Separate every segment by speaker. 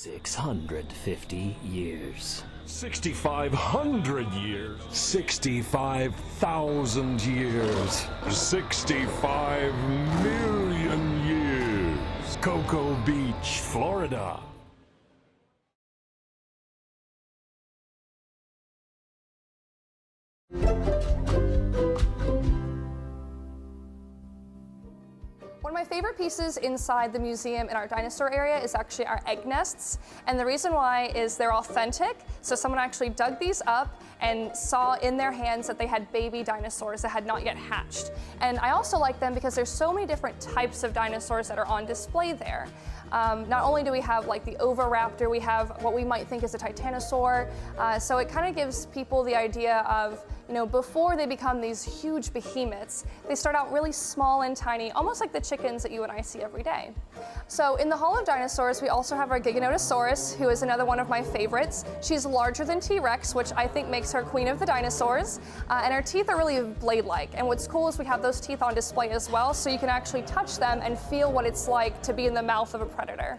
Speaker 1: 650 years.
Speaker 2: 6,500 years.
Speaker 1: 65,000 years.
Speaker 2: 65 million years.
Speaker 1: Cocoa Beach, Florida.
Speaker 3: One of my favorite pieces inside the museum in our dinosaur area is actually our egg nests. And the reason why is they're authentic. So someone actually dug these up and saw in their hands that they had baby dinosaurs that had not yet hatched. And I also like them because there's so many different types of dinosaurs that are on display there. Not only do we have like the oviraptor, we have what we might think is a titanosaur. So it kind of gives people the idea of, you know, before they become these huge behemoths, they start out really small and tiny, almost like the chickens that you and I see every day. So in the Hall of Dinosaurs, we also have our Giganotosaurus, who is another one of my favorites. She's larger than T-Rex, which I think makes her queen of the dinosaurs. And her teeth are really blade-like. And what's cool is we have those teeth on display as well, so you can actually touch them and feel what it's like to be in the mouth of a predator.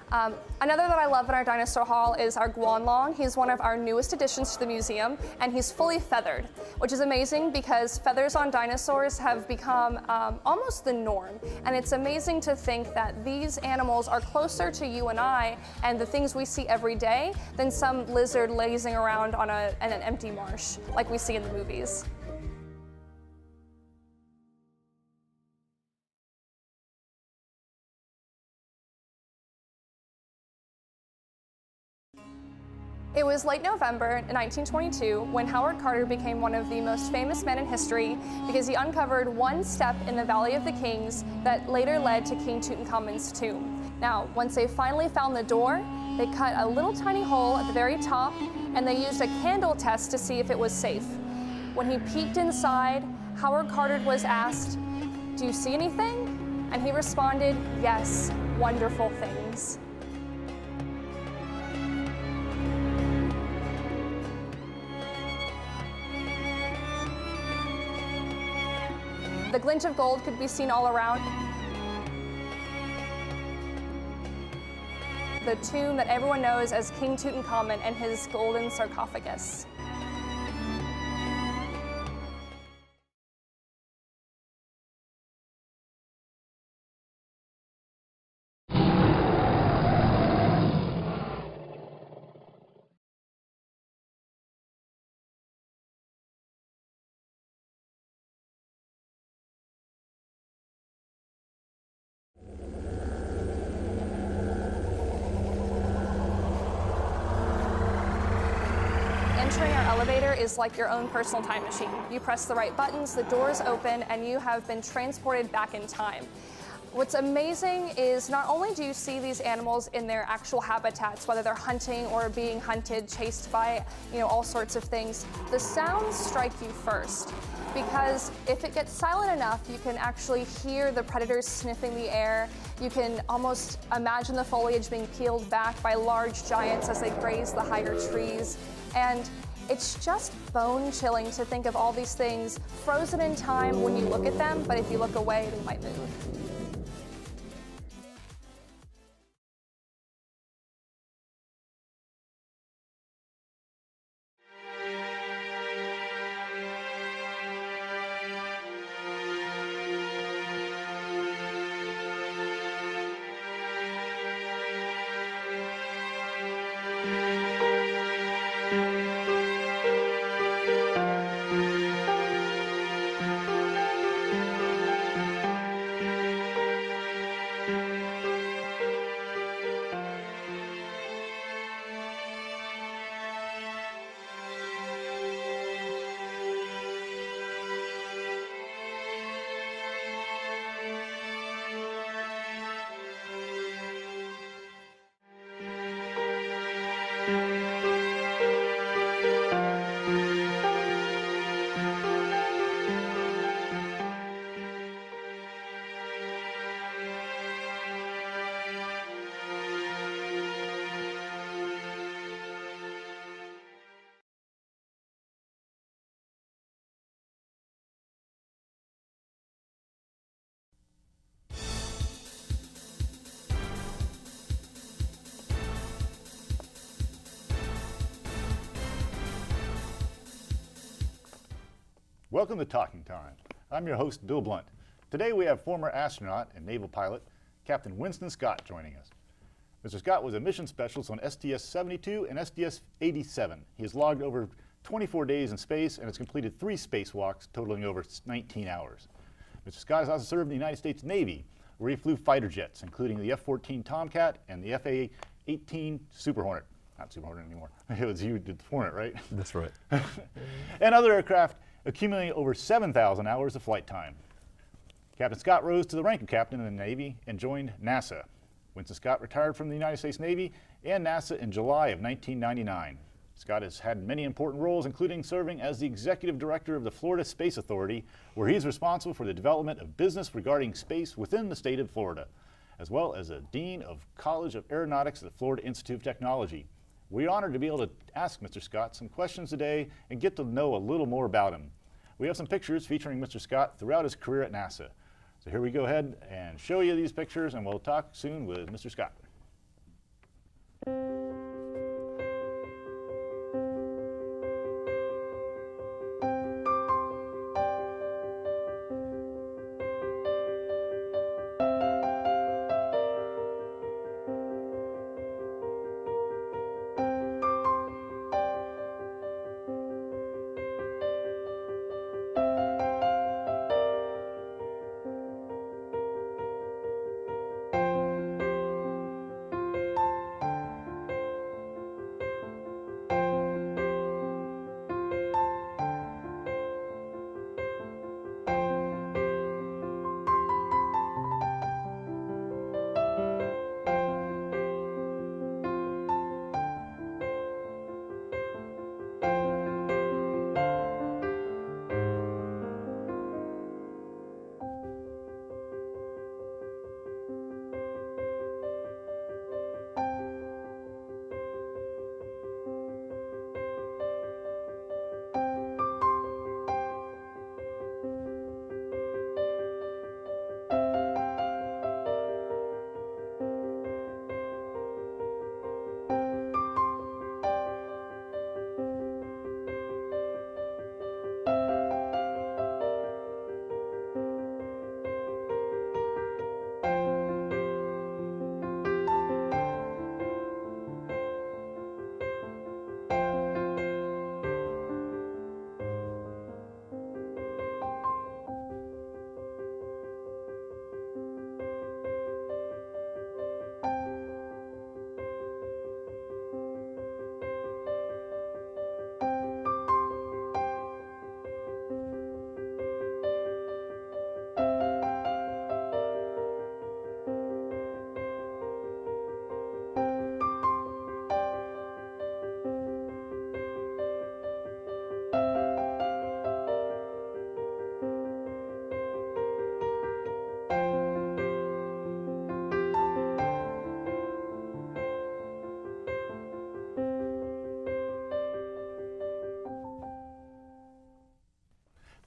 Speaker 3: Another that I love in our dinosaur hall is our Guanlong. He's one of our newest additions to the museum, and he's fully feathered, which is amazing because feathers on dinosaurs have become almost the norm. And it's amazing to think that these animals are closer to you and I and the things we see every day than some lizard lazing around on an empty marsh like we see in the movies. It was late November in 1922 when Howard Carter became one of the most famous men in history because he uncovered one step in the Valley of the Kings that later led to King Tutankhamun's tomb. Now, once they finally found the door, they cut a little tiny hole at the very top and they used a candle test to see if it was safe. When he peeked inside, Howard Carter was asked, "Do you see anything?" And he responded, "Yes, wonderful things." The glint of gold could be seen all around. The tomb that everyone knows as King Tutankhamun and his golden sarcophagus. Entering our elevator is like your own personal time machine. You press the right buttons, the doors open, and you have been transported back in time. What's amazing is not only do you see these animals in their actual habitats, whether they're hunting or being hunted, chased by, all sorts of things, the sounds strike you first. Because if it gets silent enough, you can actually hear the predators sniffing the air. You can almost imagine the foliage being peeled back by large giants as they graze the higher trees. And it's just bone-chilling to think of all these things frozen in time when you look at them, but if you look away, they might move.
Speaker 4: Welcome to Talking Time. I'm your host, Bill Blunt. Today we have former astronaut and naval pilot, Captain Winston Scott, joining us. Mr. Scott was a mission specialist on STS-72 and STS-87. He has logged over 24 days in space and has completed 3 spacewalks totaling over 19 hours. Mr. Scott has also served in the United States Navy, where he flew fighter jets, including the F-14 Tomcat and the F-18 Super Hornet. Not Super Hornet anymore. It was you did the Hornet, right?
Speaker 5: That's right.
Speaker 4: And other aircraft, accumulating over 7,000 hours of flight time. Captain Scott rose to the rank of captain in the Navy and joined NASA. Winston Scott retired from the United States Navy and NASA in July of 1999. Scott has had many important roles, including serving as the executive director of the Florida Space Authority, where he's responsible for the development of business regarding space within the state of Florida, as well as a dean of College of Aeronautics at the Florida Institute of Technology. We're honored to be able to ask Mr. Scott some questions today and get to know a little more about him. We have some pictures featuring Mr. Scott throughout his career at NASA. So here we go ahead and show you these pictures, and we'll talk soon with Mr. Scott.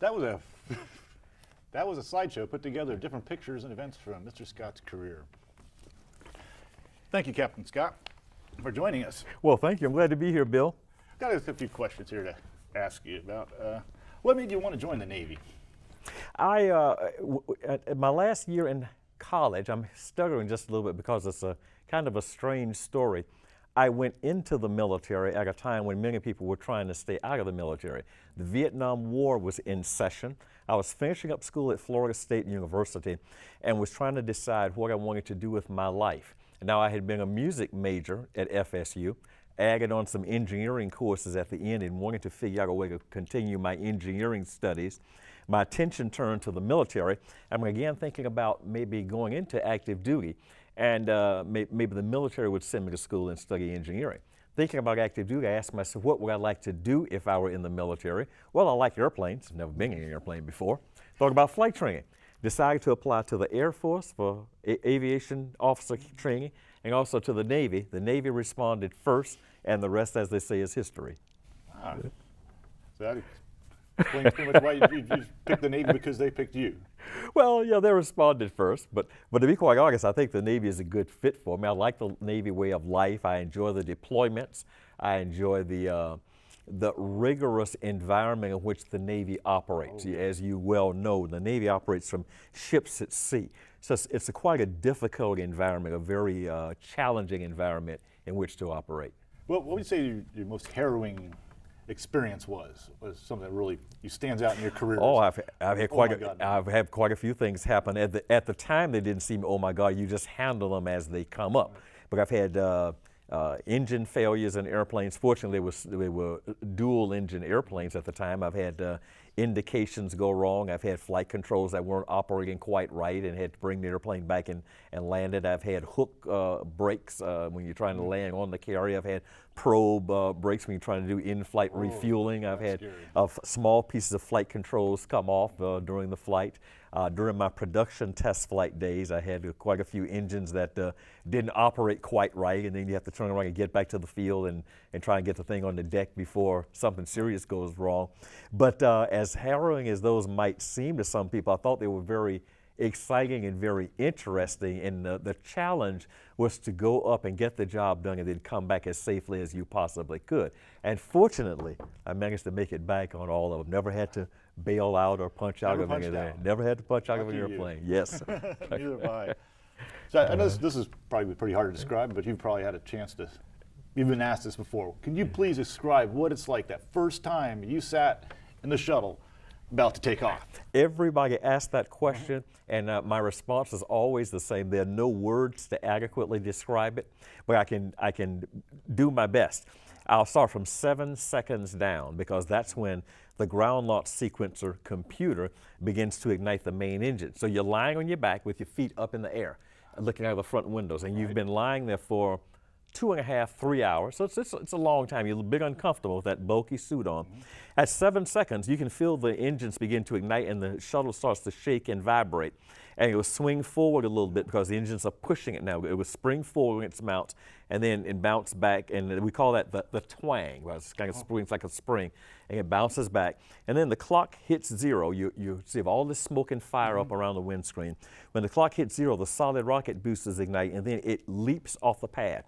Speaker 4: That was a that was a slideshow put together of different pictures and events from Mr. Scott's career. Thank you, Captain Scott, for joining us.
Speaker 5: Well, thank you. I'm glad to be here, Bill.
Speaker 4: Got a few questions here to ask you about. What made you want to join the Navy?
Speaker 5: At my last year in college, I'm stuttering just a little bit because it's a kind of a strange story. I went into the military at a time when many people were trying to stay out of the military. The Vietnam War was in session. I was finishing up school at Florida State University and was trying to decide what I wanted to do with my life. Now, I had been a music major at FSU, added on some engineering courses at the end and wanted to figure out a way to continue my engineering studies. My attention turned to the military. I began thinking about maybe going into active duty, and maybe the military would send me to school and study engineering. Thinking about active duty, I asked myself, what would I like to do if I were in the military? Well, I like airplanes. I've never been in an airplane before. Thought about flight training. Decided to apply to the Air Force for aviation officer training and also to the Navy. The Navy responded first, and the rest, as they say, is history.
Speaker 4: Wow. So that explains pretty much why you picked the Navy, because they picked you.
Speaker 5: Well, yeah, they responded first, but to be quite honest, I think the Navy is a good fit for me. I like the Navy way of life. I enjoy the deployments. I enjoy the rigorous environment in which the Navy operates. Oh. As you well know, the Navy operates from ships at sea. So it's quite a difficult environment, a very challenging environment in which to operate.
Speaker 4: Well, what would you say your most harrowing experience was something that really stands out in your career?
Speaker 5: Oh, I've had quite a few things happen. At the time, they didn't seem, oh my God, you just handle them as they come up. But I've had engine failures in airplanes. Fortunately, they were dual engine airplanes at the time. I've had indications go wrong. I've had flight controls that weren't operating quite right and had to bring the airplane back and land it. I've had hook brakes when you're trying to land on the carrier. I've had probe brakes when you're trying to do in-flight refueling. I've had small pieces of flight controls come off during the flight. During my production test flight days, I had quite a few engines that didn't operate quite right, and then you have to turn around and get back to the field and try and get the thing on the deck before something serious goes wrong. But as harrowing as those might seem to some people, I thought they were very exciting and very interesting, and the challenge was to go up and get the job done and then come back as safely as you possibly could. And fortunately, I managed to make it back on all of them. Never had to bail out or punch out of anything. Never had to punch out of an airplane. Yes.
Speaker 4: Neither have I. So I know this is probably pretty hard to describe, but you've probably had a chance to, you've been asked this before. Can you please describe what it's like that first time you sat in the shuttle about to take off?
Speaker 5: Everybody asks that question, and my response is always the same. There are no words to adequately describe it, but I can do my best. I'll start from 7 seconds down, because that's when the ground launch sequencer computer begins to ignite the main engine. So you're lying on your back with your feet up in the air, looking out of the front windows, and you've been lying there for 2.5, 3 hours. So it's a long time. You're a bit uncomfortable with that bulky suit on. At 7 seconds, you can feel the engines begin to ignite and the shuttle starts to shake and vibrate. And it will swing forward a little bit because the engines are pushing it now. It will spring forward in its mount, and then it bounces back, and we call that the twang. Well, it's kind of springs like a spring, and it bounces back. And then the clock hits 0. You see all this smoke and fire up around the windscreen. When the clock hits 0, the solid rocket boosters ignite, and then it leaps off the pad.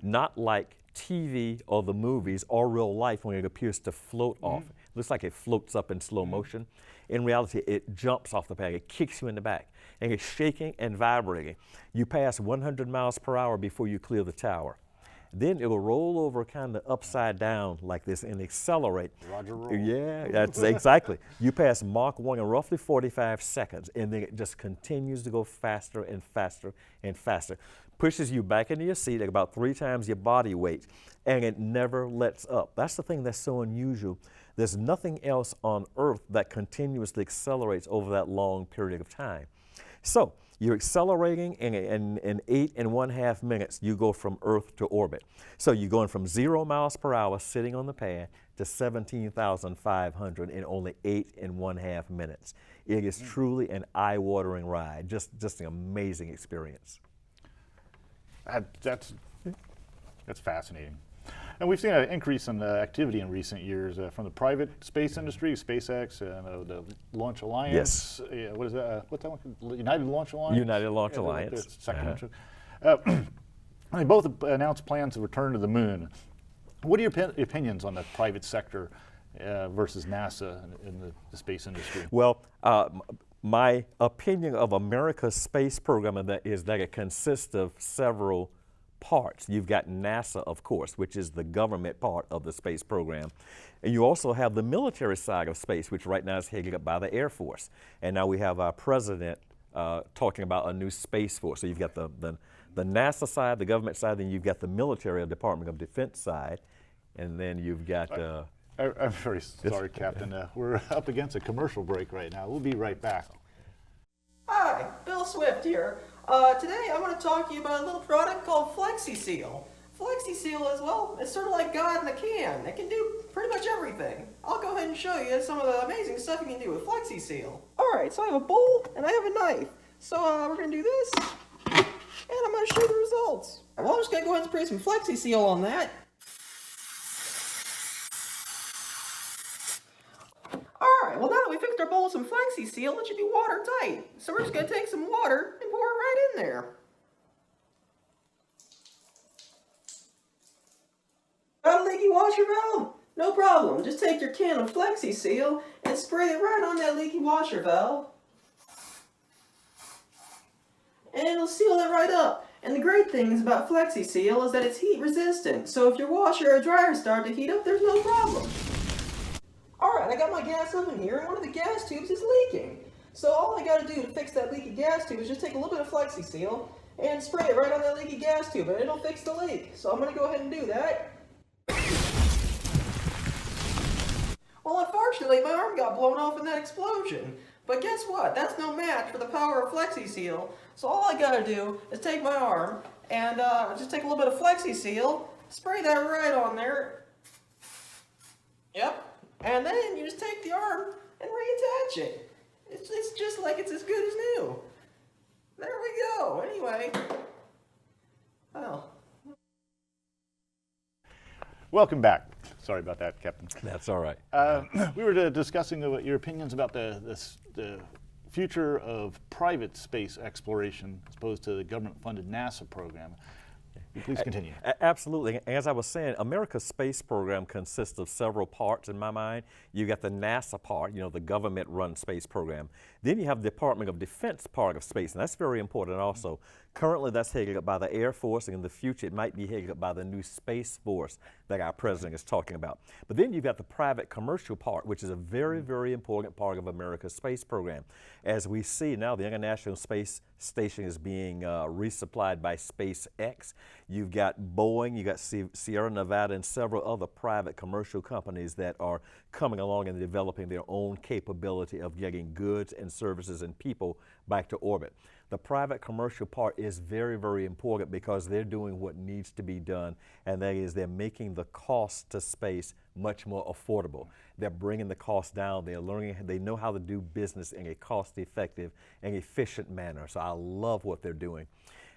Speaker 5: Not like TV or the movies or real life when it appears to float off. It looks like it floats up in slow motion. In reality, it jumps off the pad. It kicks you in the back, and it's shaking and vibrating. You pass 100 miles per hour before you clear the tower. Then it will roll over kind of upside down like this and accelerate.
Speaker 4: Roger roll.
Speaker 5: Yeah, that's exactly. You pass Mach 1 in roughly 45 seconds, and then it just continues to go faster and faster and faster. Pushes you back into your seat at about 3 times your body weight, and it never lets up. That's the thing that's so unusual. There's nothing else on Earth that continuously accelerates over that long period of time. So you're accelerating, and in 8.5 minutes, you go from Earth to orbit. So you're going from 0 miles per hour sitting on the pad to 17,500 in only 8.5 minutes. It is truly an eye-watering ride, just an amazing experience.
Speaker 4: That's fascinating. And we've seen an increase in activity in recent years from the private space industry, SpaceX, the Launch Alliance.
Speaker 5: Yes.
Speaker 4: Yeah, what is that? What's that one? United Launch Alliance?
Speaker 5: United Launch
Speaker 4: Yeah,
Speaker 5: Alliance.
Speaker 4: the second one. They both announced plans to return to the moon. What are your opinions on the private sector versus NASA in the space industry?
Speaker 5: Well, my opinion of America's space program is that it consists of several parts. You've got NASA, of course, which is the government part of the space program. And you also have the military side of space, which right now is headed up by the Air Force. And now we have our president talking about a new space force. So you've got the NASA side, the government side, then you've got the military, Department of Defense side, and then you've got...
Speaker 4: I'm very sorry, Captain. We're up against a commercial break right now. We'll be right back.
Speaker 6: Hi, Bill Swift here. Today I want to talk to you about a little product called FlexiSeal. FlexiSeal is, well, it's sort of like God in a can. It can do pretty much everything. I'll go ahead and show you some of the amazing stuff you can do with FlexiSeal. Alright, so I have a bowl and I have a knife. So we're going to do this, and I'm going to show you the results. Well, I'm just going to go ahead and spray some FlexiSeal on that. Alright, well now that we fixed our bowl with some FlexiSeal, it should be watertight. So we're just going to take some water and pour it right in there. Got a leaky washer valve? No problem. Just take your can of FlexiSeal and spray it right on that leaky washer valve. And it'll seal it right up. And the great thing about FlexiSeal is that it's heat resistant. So if your washer or dryer start to heat up, there's no problem. Alright, I got my gas oven here, and one of the gas tubes is leaking. So all I gotta do to fix that leaky gas tube is just take a little bit of FlexiSeal and spray it right on that leaky gas tube, and it'll fix the leak. So I'm gonna go ahead and do that. Well, unfortunately, my arm got blown off in that explosion. But guess what? That's no match for the power of FlexiSeal. So all I gotta do is take my arm and just take a little bit of FlexiSeal, spray that right on there. Yep. And then you just take the arm and reattach it. It's just like it's as good as new. There we go. Anyway. Well.
Speaker 4: Welcome back. Sorry about that, Captain.
Speaker 5: That's all right.
Speaker 4: We were discussing your opinions about the future of private space exploration as opposed to the government-funded NASA program. Please continue.
Speaker 5: Absolutely. As I was saying, America's space program consists of several parts in my mind. You got the NASA part, the government-run space program. Then you have the Department of Defense part of space, and that's very important also. Currently, that's headed up by the Air Force, and in the future, it might be headed up by the new Space Force that our president is talking about. But then you've got the private commercial part, which is a very, very important part of America's space program. As we see now, the International Space Station is being resupplied by SpaceX. You've got Boeing, you've got Sierra Nevada, and several other private commercial companies that are coming along and developing their own capability of getting goods and services and people back to orbit. The private commercial part is very, very important because they're doing what needs to be done, and that is they're making the cost to space much more affordable. They're bringing the cost down. They're learning, they know how to do business in a cost-effective and efficient manner. So I love what they're doing.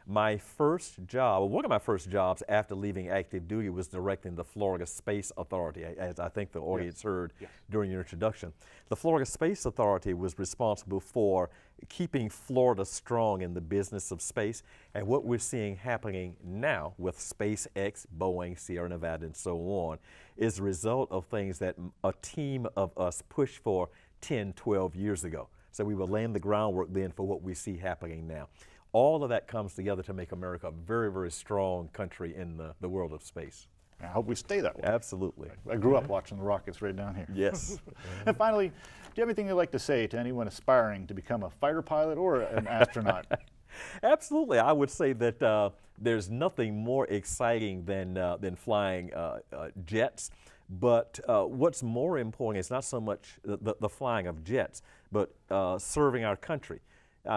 Speaker 5: My first job, one of my first jobs after leaving active duty was directing the Florida Space Authority, as I think the audience heard during your introduction. The Florida Space Authority was responsible for keeping Florida strong in the business of space, and what we're seeing happening now with SpaceX, Boeing, Sierra Nevada, and so on is a result of things that a team of us pushed for 10, 12 years ago. So we were laying the groundwork then for what we see happening now. All of that comes together to make America a very, very strong country in the world of space.
Speaker 4: I hope we stay that way.
Speaker 5: Absolutely.
Speaker 4: I grew up watching the rockets right down here.
Speaker 5: Yes.
Speaker 4: And finally, do you have anything you'd like to say to anyone aspiring to become a fighter pilot or an astronaut?
Speaker 5: Absolutely. I would say that there's nothing more exciting than flying jets. But what's more important is not so much the flying of jets, but serving our country.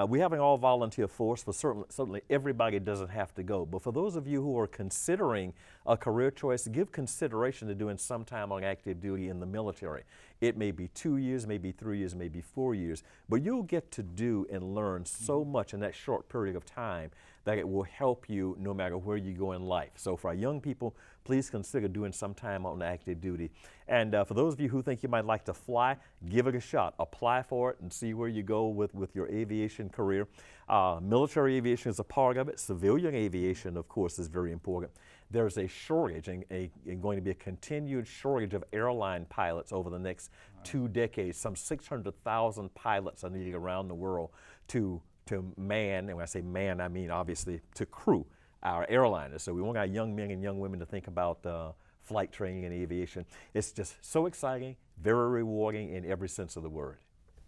Speaker 5: We have an all-volunteer force, but certainly everybody doesn't have to go. But for those of you who are considering a career choice, give consideration to doing some time on active duty in the military. It may be 2 years, maybe 3 years, maybe 4 years, but you'll get to do and learn so much in that short period of time that it will help you no matter where you go in life. So for our young people, please consider doing some time on active duty. And for those of you who think you might like to fly, give it a shot. Apply for it and see where you go with your aviation career. Military aviation is a part of it. Civilian aviation, of course, is very important. There's a shortage and going to be a continued shortage of airline pilots over the next 2 decades. Some 600,000 pilots are needed around the world to man, and when I say man, I mean obviously to crew our airliners. So we want our young men and young women to think about flight training and aviation. It's just so exciting, very rewarding in every sense of the word.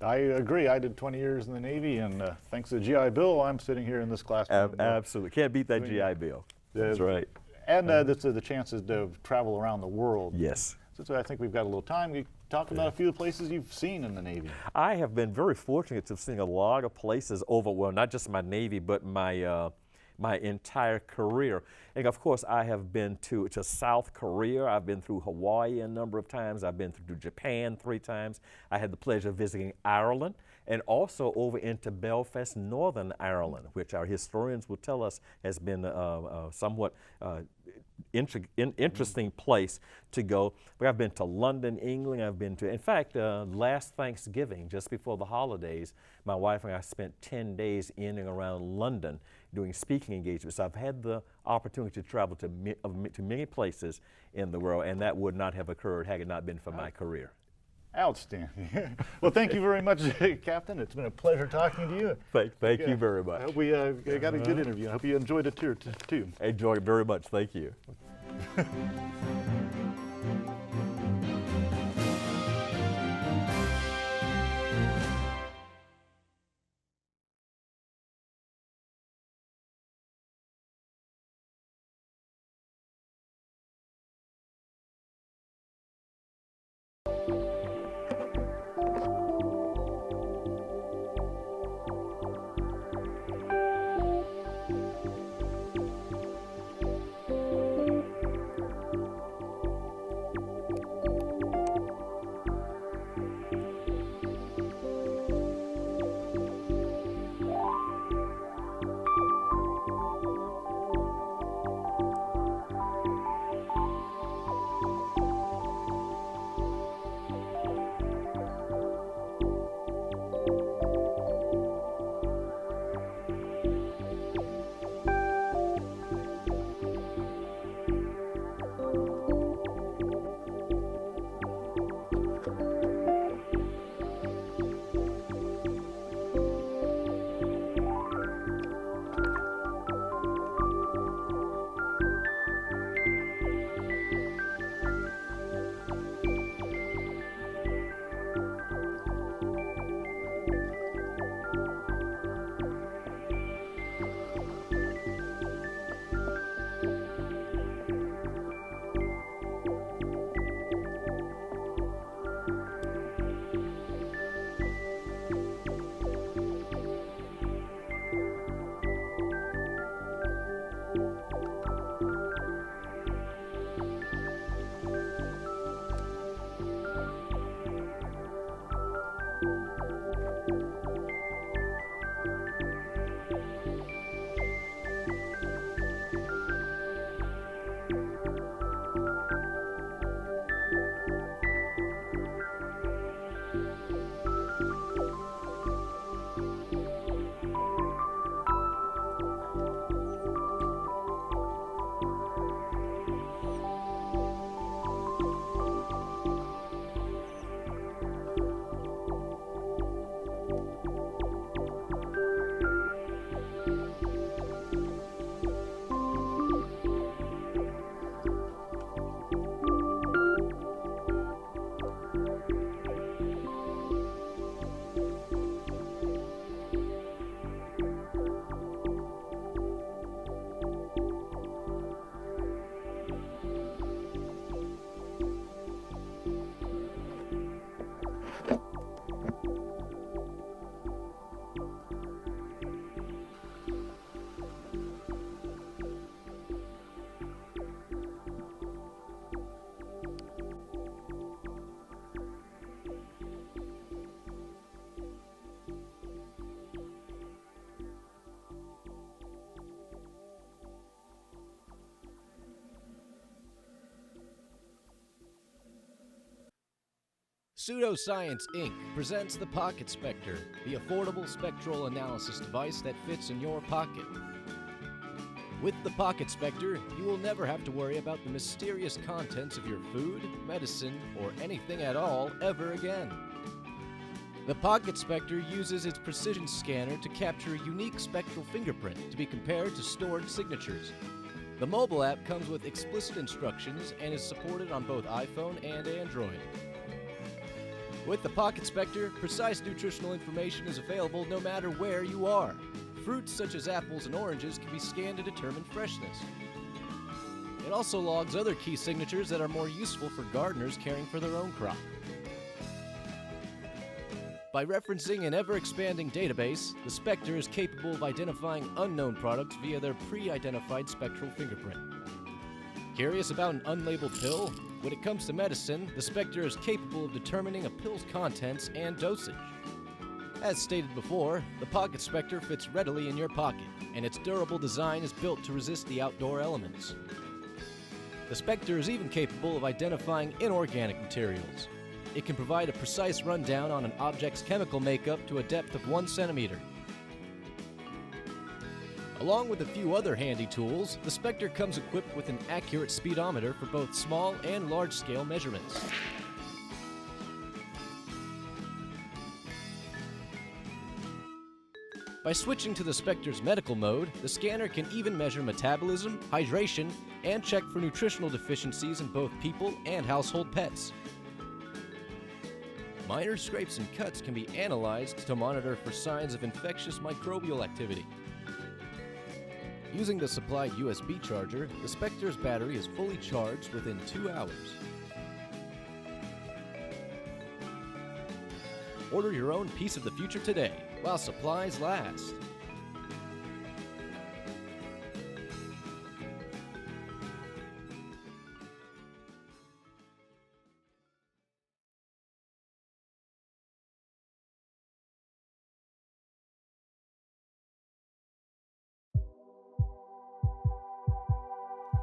Speaker 4: I agree. I did 20 years in the Navy, and thanks to the GI Bill, I'm sitting here in this classroom.
Speaker 5: Absolutely. Can't beat that GI Bill. That's right.
Speaker 4: And the chances to travel around the world.
Speaker 5: Yes.
Speaker 4: So I think we've got a little time. We talk about a few of the places you've seen in the Navy.
Speaker 5: I have been very fortunate to have seen a lot of places over, well, not just my Navy, but my my entire career. And of course, I have been to South Korea. I've been through Hawaii a number of times. I've been through Japan 3 times. I had the pleasure of visiting Ireland and also over into Belfast, Northern Ireland, which our historians will tell us has been somewhat interesting place to go. But I've been to London, England. I've been to, in fact, last Thanksgiving, just before the holidays, my wife and I spent 10 days in and around London doing speaking engagements. So I've had the opportunity to travel to many places in the world, and that would not have occurred had it not been for my career.
Speaker 4: Outstanding. Well, thank you very much, Captain. It's been a pleasure talking to you.
Speaker 5: Thank you very much.
Speaker 4: I hope we got a good interview. I hope you enjoyed it too.
Speaker 5: I enjoyed it very much. Thank you.
Speaker 7: Pseudoscience Inc. presents the Pocket Spectre, the affordable spectral analysis device that fits in your pocket. With the Pocket Spectre, you will never have to worry about the mysterious contents of your food, medicine, or anything at all ever again. The Pocket Spectre uses its precision scanner to capture a unique spectral fingerprint to be compared to stored signatures. The mobile app comes with explicit instructions and is supported on both iPhone and Android. With the Pocket Spectre, precise nutritional information is available no matter where you are. Fruits such as apples and oranges can be scanned to determine freshness. It also logs other key signatures that are more useful for gardeners caring for their own crop. By referencing an ever-expanding database, the Spectre is capable of identifying unknown products via their pre-identified spectral fingerprint. Curious about an unlabeled pill? When it comes to medicine, the Spectre is capable of determining a pill's contents and dosage. As stated before, the Pocket Spectre fits readily in your pocket, and its durable design is built to resist the outdoor elements. The Spectre is even capable of identifying inorganic materials. It can provide a precise rundown on an object's chemical makeup to a depth of 1 centimeter. Along with a few other handy tools, the Spectre comes equipped with an accurate speedometer for both small and large-scale measurements. By switching to the Spectre's medical mode, the scanner can even measure metabolism, hydration, and check for nutritional deficiencies in both people and household pets. Minor scrapes and cuts can be analyzed to monitor for signs of infectious microbial activity. Using the supplied USB charger, the Spectre's battery is fully charged within 2 hours. Order your own piece of the future today, while supplies last.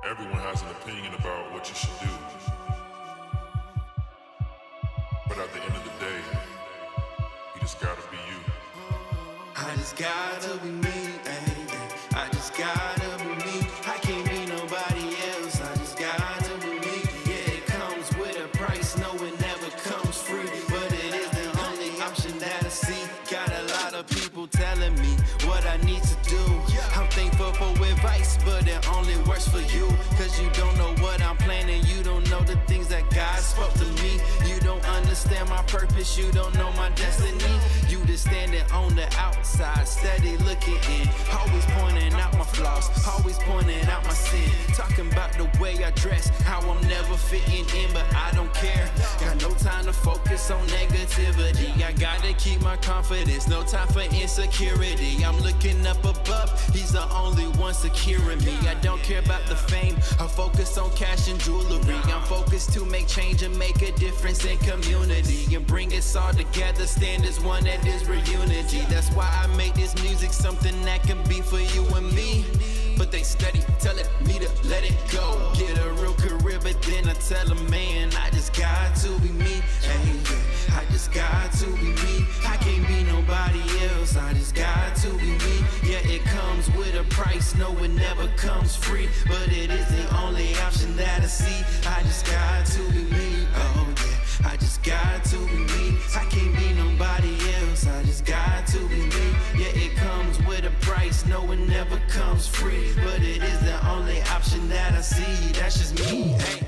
Speaker 8: Everyone has an opinion about what you should do. But at the end of the day, you just gotta be you.
Speaker 9: I just gotta be me, I just gotta be me. I can't be nobody else, I just gotta be me. Yeah, it comes with a price, no it never comes free. But it is the only option that I see. Got a lot of people telling me what I need to do. I'm thankful for advice, but it only works for you. Cause you don't know what I'm planning, you don't know the things that God spoke to me. You don't understand my purpose, you don't know my destiny. You just standing on the outside, steady looking in. Always pointing out my flaws, always pointing out my sin. Talking about the way I dress, how I'm never fitting in, but I don't care. Got no time to focus on negativity. I gotta keep my confidence, no time for insecurity. I'm looking up above, he's the only one securing me. I don't care about the fame, I focus on cash and jewelry. I'm focused to make change and make a difference in community. And bring us all together, stand as one that is reunity. That's why I make this music something that can be for you and me. But they steady telling me to let it go. Get a real career, but then I tell them, man, I just got to be me. Hey, yeah, I just got to be me. I can't be nobody else, I just got to be me. Yeah, it comes with a price, no it never comes free. But it is the only option that I see. I just got to be me, oh yeah, I just got to be me. I can't be nobody else, I just got to be me. Yeah, it comes with a price, no it never comes free. But it is the only option that I see, that's just me, hey.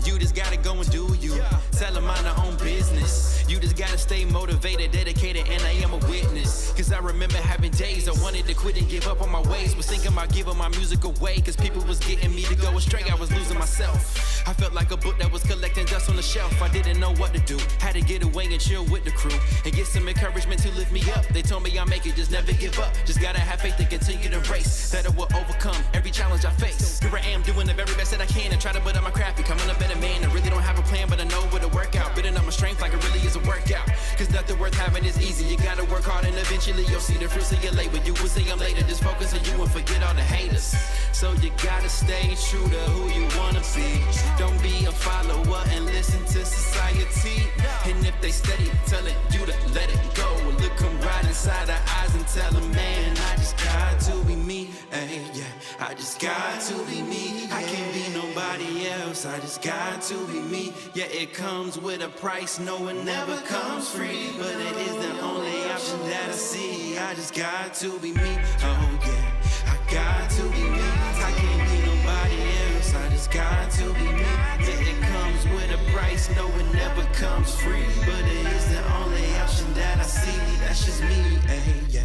Speaker 9: You just gotta go and do you. Tell them mind their own business. You just gotta stay motivated, dedicated, and I am a witness. Cause I remember having days I wanted to quit and give up on my ways. Was thinking about giving my music away, cause people was getting me to go astray, I was losing myself. I felt like a book that was collecting dust on the shelf. I didn't know what to do, had to get away and chill with the crew and get some encouragement to lift me up. They told me I'll make it, just never give up. Just gotta have faith and continue to race, that I will overcome every challenge I face. Here I am doing the very best that I can and try to put up my craft, becoming a better man. I really don't have a plan, but I know where to work out. Building up my strength like it really is a workout. Cause nothing worth having is easy. You gotta work hard and eventually you'll see the fruits of your labor. You will see them later, just focus on you and forget all the haters. So you gotta stay true to who you wanna be. Don't be a follower and listen to society. And if they steady telling you to let it go, look them right inside the eyes and tell them, man, I just got to be me. Hey, yeah, I just got to be me. I can't be nobody else. I just got to be me. Yeah, it comes with a price. No one ever comes free, but it is the only option that I see. I just got to be me. Oh yeah, I got to be me. I can't be nobody else. I just got to be me. Yeah, it comes with a price. No one ever comes free, but it is the only option that I see. That's just me. Hey, yeah.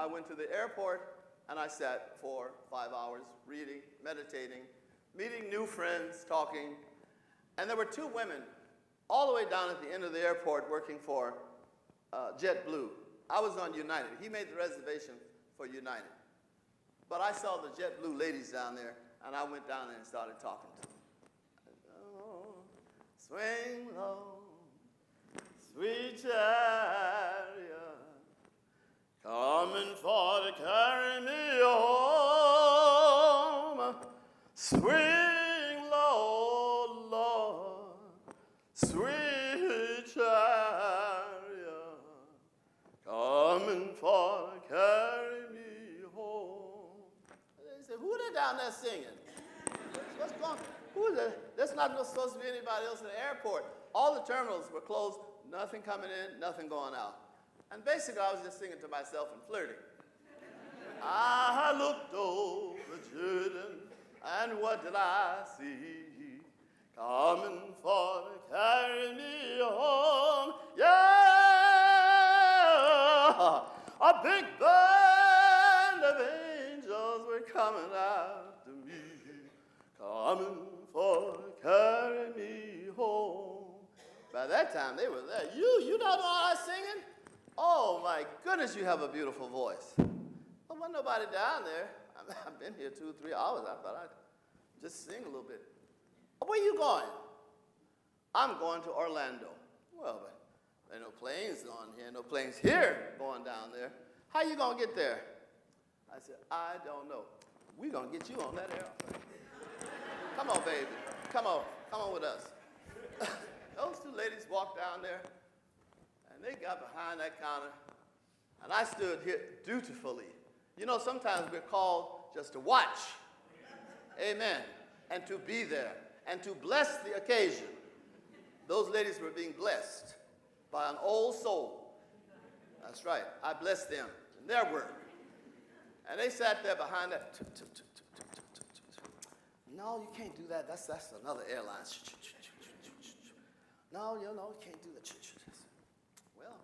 Speaker 10: I went to the airport and I sat for 5 hours reading, meditating, meeting new friends, talking. And there were two women all the way down at the end of the airport working for JetBlue. I was on United. He made the reservation for United. But I saw the JetBlue ladies down there, and I went down there and started talking to them. Oh, swing low, sweet chariot, coming for to carry me home. Swing low, Lord, sweet chariot, coming for to carry me home. They said, who they down there singing? What's going on? Who is that? There's not supposed to be anybody else in the airport. All the terminals were closed, nothing coming in, nothing going out. And basically, I was just singing to myself and flirting. I looked over Jordan, and what did I see? Coming for to carry me home. Yeah! A big band of angels were coming after me, coming for to carry me home. By that time, they were there. You don't know how I was singing? Oh, my goodness, you have a beautiful voice. There wasn't nobody down there. I've been here 2 or 3 hours. I thought I'd just sing a little bit. Where you going? I'm going to Orlando. Well, but there are no planes on here, no planes here going down there. How you going to get there? I said, I don't know. We're going to get you on that airplane. Come on, baby. Come on with us. Those two ladies walked down there, and they got behind that counter, and I stood here dutifully. You know, sometimes we're called just to watch. Amen. And to be there, and to bless the occasion. Those ladies were being blessed by an old soul. That's right. I blessed them in their work. And they sat there behind that. No, you can't do that. That's another airline. No, you can't do that. Well,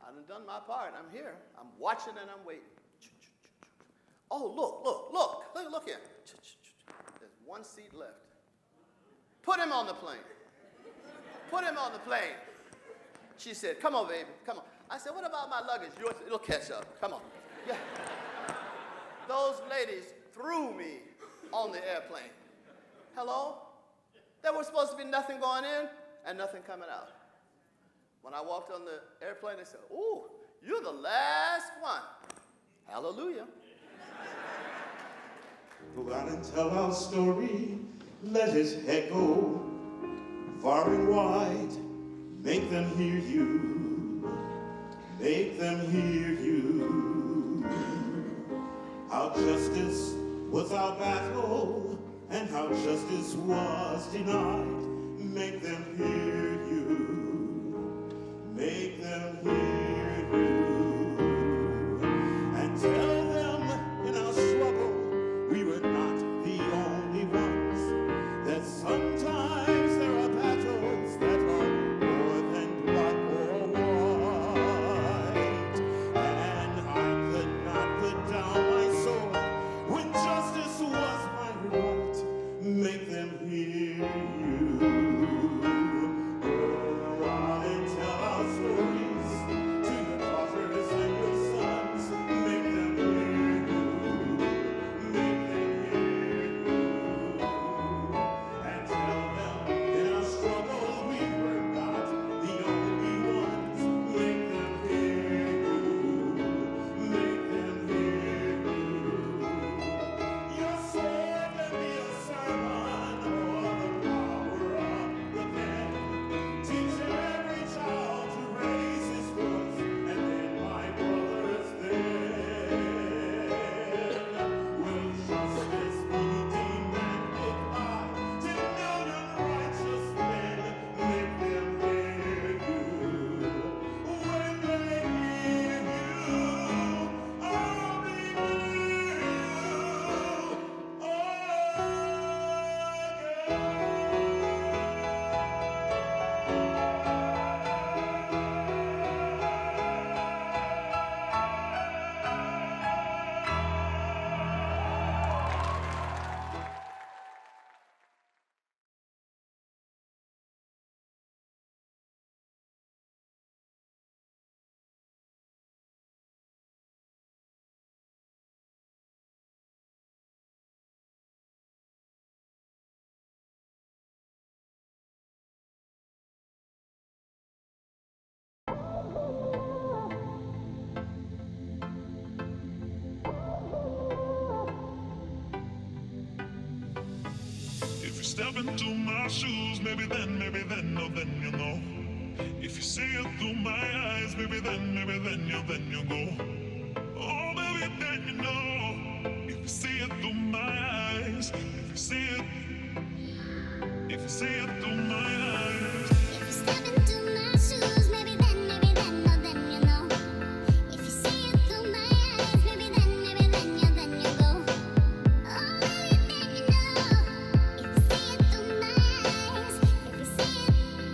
Speaker 10: I've done my part. I'm here. I'm watching and I'm waiting. Oh, look here. There's one seat left. Put him on the plane. Put him on the plane. She said, come on, baby, come on. I said, what about my luggage? It'll catch up. Come on. Yeah. Those ladies threw me on the airplane. Hello? There was supposed to be nothing going in and nothing coming out. When I walked on the airplane, they said, ooh, you're the last one. Hallelujah.
Speaker 11: Go out and tell our story, let it echo far and wide. Make them hear you, make them hear you. How justice was our battle, and how justice was denied. Make them hear you, make them hear you. And tell them in our struggle, we were not the only ones, that sometimes there are battles that are more than black or white. And I could not put down my sword when justice was my right. Make them hear you. Oh. step into my shoes, maybe then, oh, then you know. If you see it through my eyes, maybe then you'll go. Oh, baby, then you know. If you see it through my eyes, if you see it through my eyes.
Speaker 12: If you step into my shoes, maybe then, oh, then you know. If you see it through my eyes, maybe then you go. Oh, baby, then you know. If you see it through my eyes, if you see it through my eyes.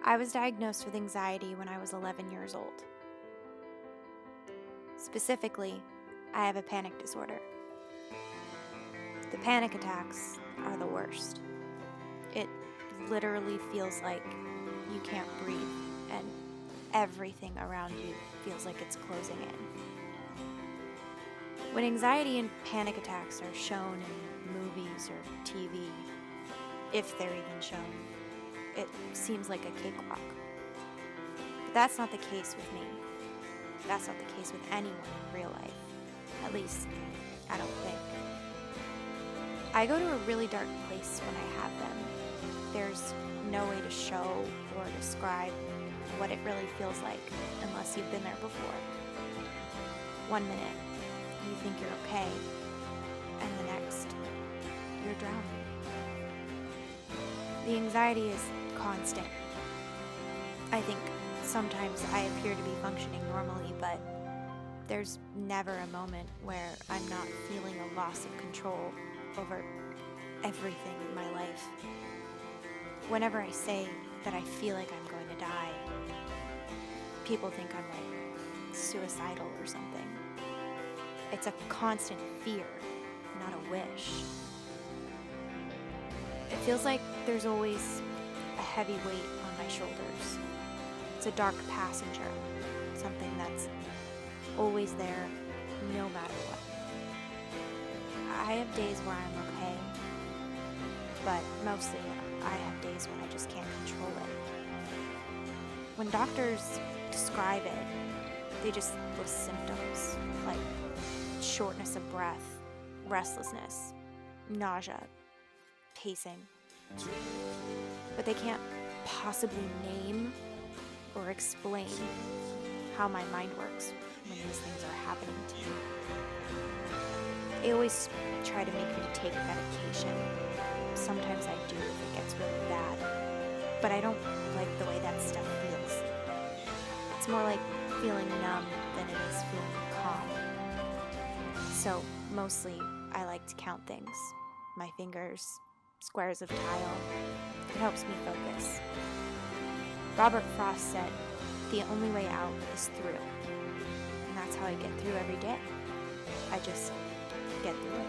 Speaker 13: I was diagnosed with anxiety when I was 11 years old. Specifically, I have a panic disorder. The panic attacks are the worst. It literally feels like you can't breathe and everything around you feels like it's closing in. When anxiety and panic attacks are shown in movies or TV, if they're even shown, it seems like a cakewalk. But that's not the case with me. That's not the case with anyone in real life. At least, I don't think. I go to a really dark place when I have them. There's no way to show or describe what it really feels like unless you've been there before. 1 minute, you think you're okay, and the next, you're drowning. The anxiety is constant. I think sometimes I appear to be functioning normally, but there's never a moment where I'm not feeling a loss of control over everything in my life. Whenever I say that I feel like I'm going to die, people think I'm like suicidal or something. It's a constant fear, not a wish. It feels like there's always a heavy weight on my shoulders. It's a dark passenger, something that's always there, no matter what. I have days where I'm okay, but mostly I have days when I just can't control it. When doctors describe it, they just list symptoms like shortness of breath, restlessness, nausea, pacing. But they can't possibly name or explain how my mind works when these things are happening to me. They always try to make me take medication. Sometimes I do if it gets really bad, but I don't like the way that stuff feels. It's more like feeling numb than it is feeling calm. So mostly I like to count things. My fingers, squares of tile. It helps me focus. Robert Frost said, the only way out is through. And that's how I get through every day. I just get through it.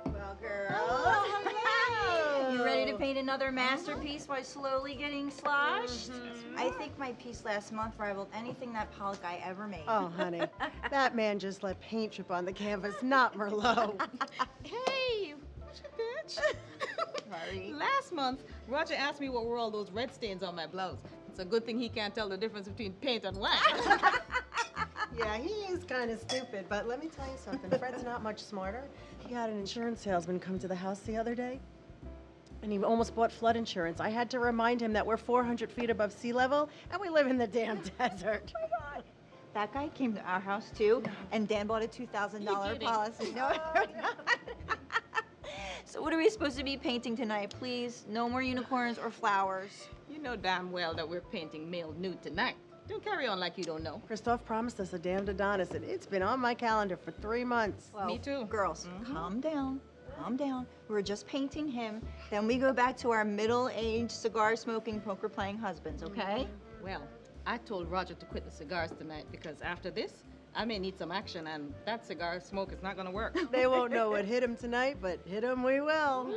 Speaker 14: Well, girl. Oh, hello. You ready to paint another masterpiece while slowly getting sloshed? I think my piece last month rivaled anything that Pollock guy ever made.
Speaker 15: Oh, honey, that man just let paint drip on the canvas, not Merlot.
Speaker 16: Hey, what's your bitch?
Speaker 14: Sorry.
Speaker 16: Last month, Roger asked me what were all those red stains on my blouse. It's a good thing he can't tell the difference between paint and wax.
Speaker 15: Yeah, he is kind of stupid, but let me tell you something. Fred's not much smarter. He had an insurance salesman come to the house the other day, and he almost bought flood insurance. I had to remind him that we're 400 feet above sea level, and we live in the damn desert.
Speaker 14: Oh my God. That guy came to our house too, and Dan bought a $2,000 policy. No. So what are we supposed to be painting tonight, please? No more unicorns or flowers.
Speaker 16: You know damn well that we're painting male nude tonight. Don't carry on like you don't know.
Speaker 15: Christophe promised us a damned Adonis, and it's been on my calendar for 3 months.
Speaker 14: Well,
Speaker 16: Me too.
Speaker 14: Girls, calm down. Calm down. We're just painting him. Then we go back to our middle-aged, cigar-smoking, poker-playing husbands, okay?
Speaker 16: Well, I told Roger to quit the cigars tonight because after this, I may need some action, and that cigar smoke is not gonna work.
Speaker 15: They won't know what hit him tonight, but hit him we will.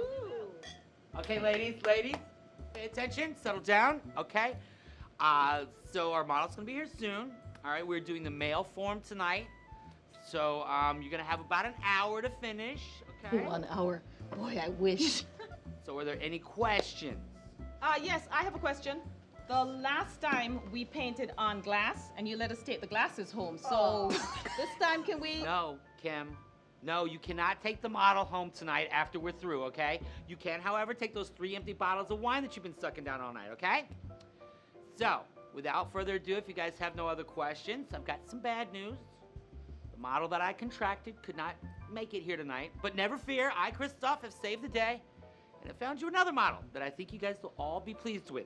Speaker 17: Okay, ladies, pay attention, settle down, okay? So our model's gonna be here soon. All right, we're doing the male form tonight. So you're gonna have about an hour to finish, okay?
Speaker 16: 1 hour. Boy, I wish.
Speaker 17: So are there any questions?
Speaker 16: Yes, I have a question. The last time we painted on glass, and you let us take the glasses home. So this time, can we?
Speaker 17: No, Kim. No, you cannot take the model home tonight after we're through, okay? You can, however, take those 3 empty bottles of wine that you've been sucking down all night, okay? So, without further ado, if you guys have no other questions, I've got some bad news. The model that I contracted could not make it here tonight, but never fear, I, Christophe, have saved the day, and have found you another model that I think you guys will all be pleased with.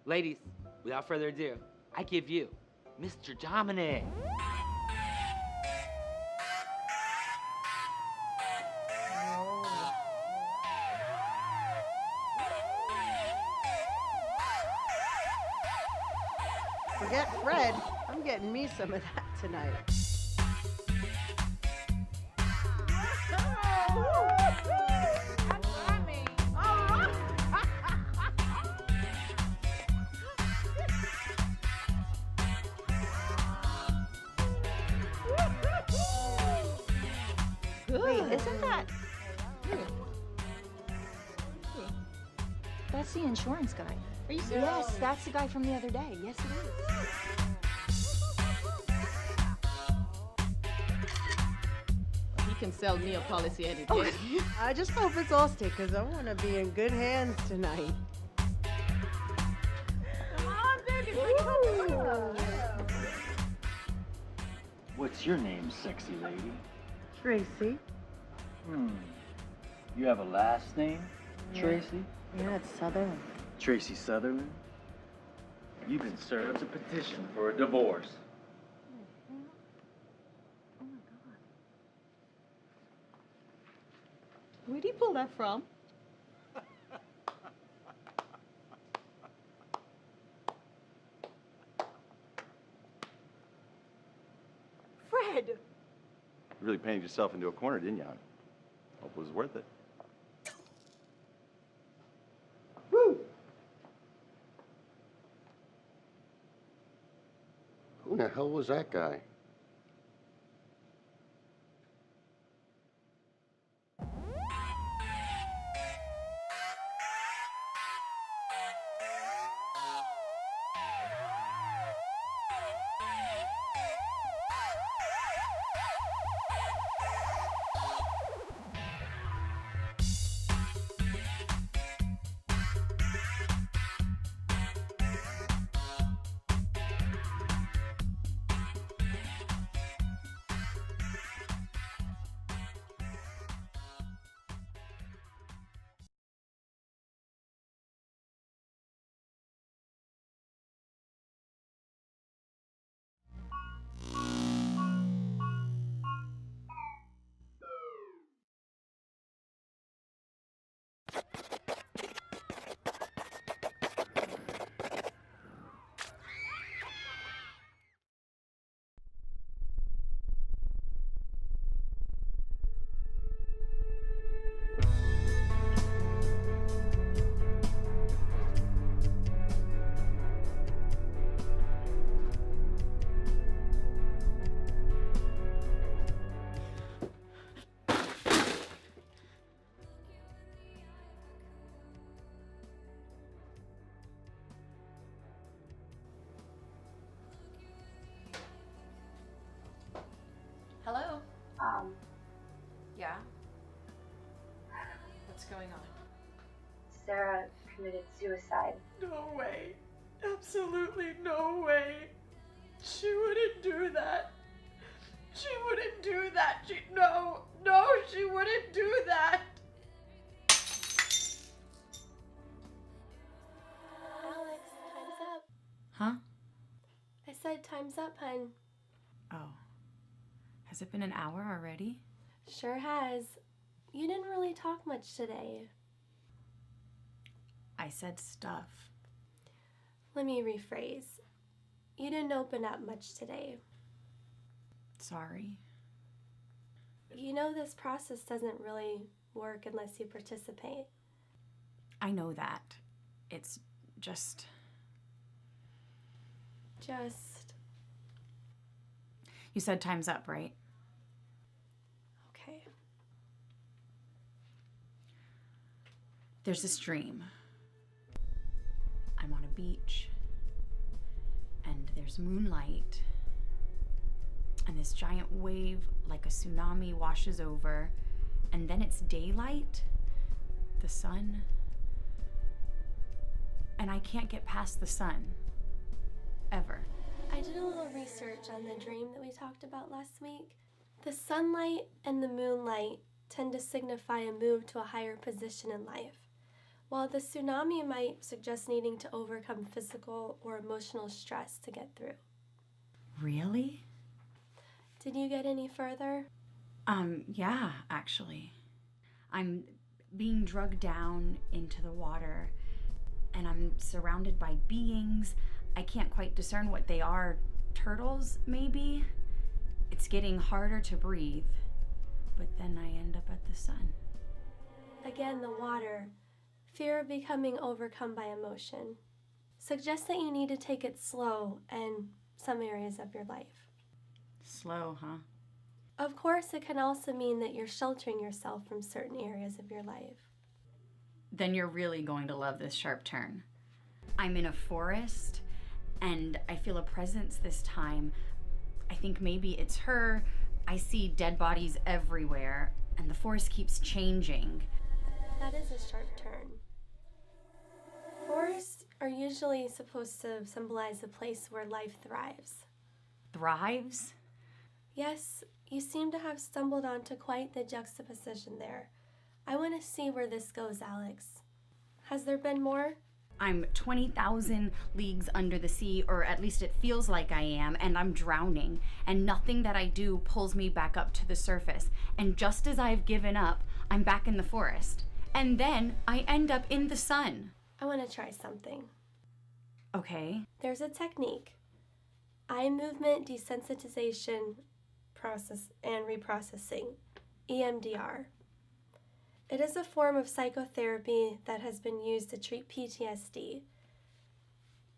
Speaker 17: Ladies, without further ado, I give you Mr. Dominic.
Speaker 15: Forget Fred, I'm getting me some of that tonight.
Speaker 14: Wait, isn't that... That's the insurance guy. Are you serious? Yes, that's the guy from the other day. Yes, it is.
Speaker 16: He can sell me a policy any day.
Speaker 15: Oh, I just hope it's Allstate, because I want to be in good hands tonight.
Speaker 14: Come on, baby, bring it up.
Speaker 18: What's your name, sexy lady?
Speaker 15: Tracy.
Speaker 18: You have a last name,
Speaker 15: Yeah.
Speaker 18: Tracy?
Speaker 15: Yeah, it's Southern.
Speaker 18: Tracy Sutherland? You've been served a petition for a divorce.
Speaker 16: Where'd he pull that from?
Speaker 15: Fred!
Speaker 19: You really painted yourself into a corner, didn't you? Hope it was worth it.
Speaker 20: Who the hell was that guy?
Speaker 21: Hello? Yeah? What's going on?
Speaker 22: Sarah committed suicide.
Speaker 23: No way. Absolutely no way. She wouldn't do that. She wouldn't do that. No, she wouldn't do that.
Speaker 24: Alex, time's up.
Speaker 25: Huh?
Speaker 24: I said time's up, hun.
Speaker 25: Oh. Has it been an hour already?
Speaker 24: Sure has. You didn't really talk much today.
Speaker 25: I said stuff.
Speaker 24: Let me rephrase. You didn't open up much today.
Speaker 25: Sorry.
Speaker 24: You know this process doesn't really work unless you participate.
Speaker 25: I know that. It's just... You said time's up, right?
Speaker 24: Okay.
Speaker 25: There's a stream. I'm on a beach. And there's moonlight. And this giant wave, like a tsunami, washes over. And then it's daylight. The sun. And I can't get past the sun. Ever.
Speaker 24: I did a little research on the dream that we talked about last week. The sunlight and the moonlight tend to signify a move to a higher position in life, while the tsunami might suggest needing to overcome physical or emotional stress to get through.
Speaker 25: Really?
Speaker 24: Did you get any further?
Speaker 25: Yeah, actually. I'm being drugged down into the water, and I'm surrounded by beings. I can't quite discern what they are. Turtles, maybe? It's getting harder to breathe, but then I end up at the sun.
Speaker 24: Again, the water. Fear of becoming overcome by emotion. Suggests that you need to take it slow in some areas of your life.
Speaker 25: Slow, huh?
Speaker 24: Of course, it can also mean that you're sheltering yourself from certain areas of your life.
Speaker 25: then you're really going to love this sharp turn. I'm in a forest, and I feel a presence this time. I think maybe it's her. I see dead bodies everywhere, and the forest keeps changing.
Speaker 24: That is a sharp turn. Forests are usually supposed to symbolize a place where life thrives.
Speaker 25: Thrives?
Speaker 24: Yes, you seem to have stumbled onto quite the juxtaposition there. I want to see where this goes, Alex. Has there been more?
Speaker 25: I'm 20,000 leagues under the sea, or at least it feels like I am, and I'm drowning, and nothing that I do pulls me back up to the surface. And just as I've given up, I'm back in the forest. And then I end up in the sun.
Speaker 24: I want to try something.
Speaker 25: Okay.
Speaker 24: There's a technique. Eye movement desensitization process and reprocessing, EMDR. It is a form of psychotherapy that has been used to treat PTSD.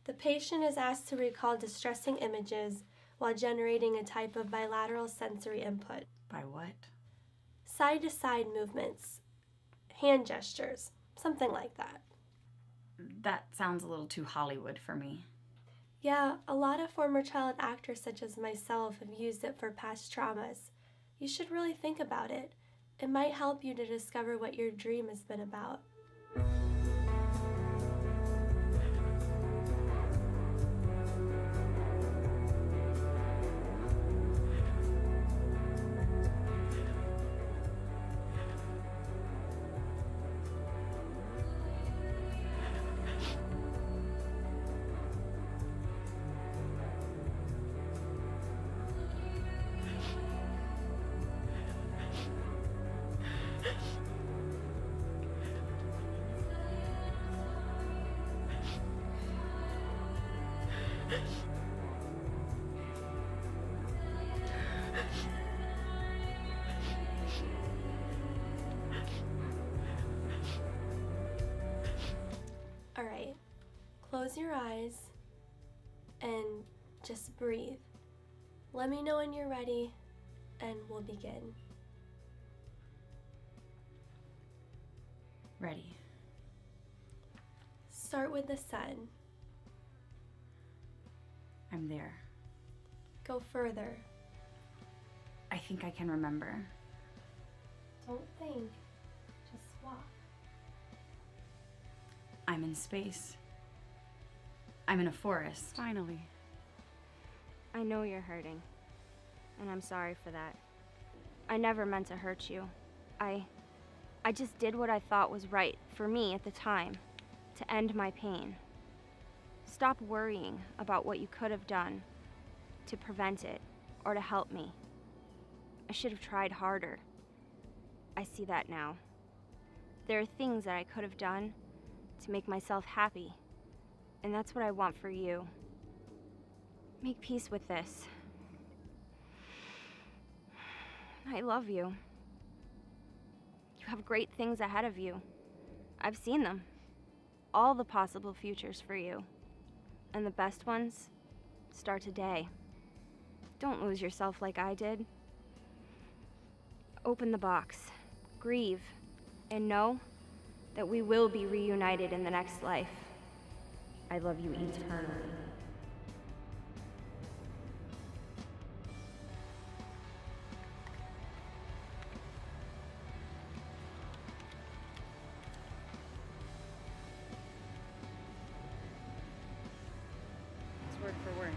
Speaker 24: The patient is asked to recall distressing images while generating a type of bilateral sensory input.
Speaker 25: By what?
Speaker 24: Side-to-side movements, hand gestures, something like that.
Speaker 25: That sounds a little too Hollywood for me.
Speaker 24: Yeah, a lot of former child actors such as myself have used it for past traumas. You should really think about it. It might help you to discover what your dream has been about. All right, close your eyes and just breathe. Let me know when you're ready and we'll begin.
Speaker 25: Ready.
Speaker 24: Start with the sun.
Speaker 25: I'm there.
Speaker 24: Go further.
Speaker 25: I think I can remember.
Speaker 24: Don't think, just walk.
Speaker 25: I'm in space. I'm in a forest.
Speaker 1: Finally. I know you're hurting, and I'm sorry for that. I never meant to hurt you. I just did what I thought was right for me at the time, to end my pain. Stop worrying about what you could have done to prevent it or to help me. I should have tried harder. I see that now. There are things that I could have done to make myself happy, and that's what I want for you. Make peace with this. I love you. You have great things ahead of you. I've seen them. All the possible futures for you. And the best ones start today. Don't lose yourself like I did. Open the box, grieve, and know that we will be reunited in the next life. I love you eternally. It's word for word.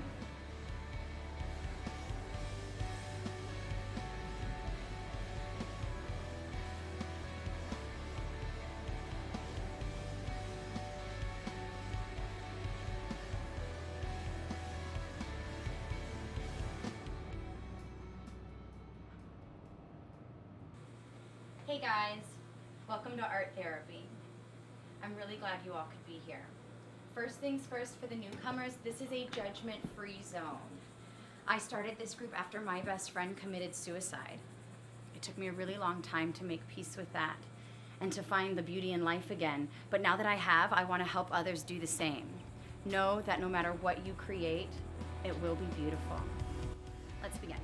Speaker 25: Hey guys, welcome to Art Therapy. I'm really glad you all could be here. First things first for the newcomers, this is a judgment-free zone. I started this group after my best friend committed suicide. It took me a really long time to make peace with that and to find the beauty in life again. But now that I have, I want to help others do the same. Know that no matter what you create, it will be beautiful. Let's begin.